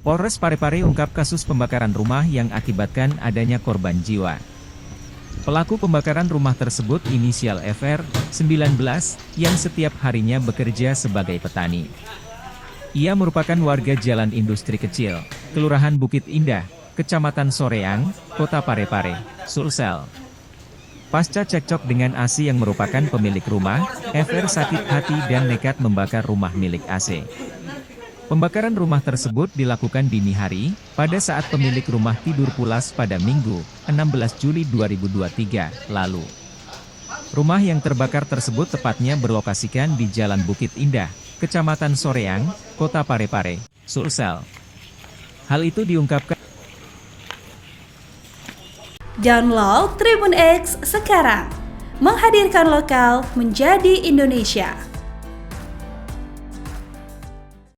Polres Parepare ungkap kasus pembakaran rumah yang akibatkan adanya korban jiwa. Pelaku pembakaran rumah tersebut inisial FR, 19, yang setiap harinya bekerja sebagai petani. Ia merupakan warga Jalan Industri Kecil, Kelurahan Bukit Indah, Kecamatan Soreang, Kota Parepare, Sulsel. Pasca cekcok dengan AC yang merupakan pemilik rumah, FR sakit hati dan nekat membakar rumah milik AC. Pembakaran rumah tersebut dilakukan dini hari, pada saat pemilik rumah tidur pulas pada Minggu, 16 Juli 2023, lalu. Rumah yang terbakar tersebut tepatnya berlokasikan di Jalan Bukit Indah, Kecamatan Soreang, Kota Parepare, Sulsel. Hal itu diungkapkan. Download Tribun X sekarang, menghadirkan lokal menjadi Indonesia.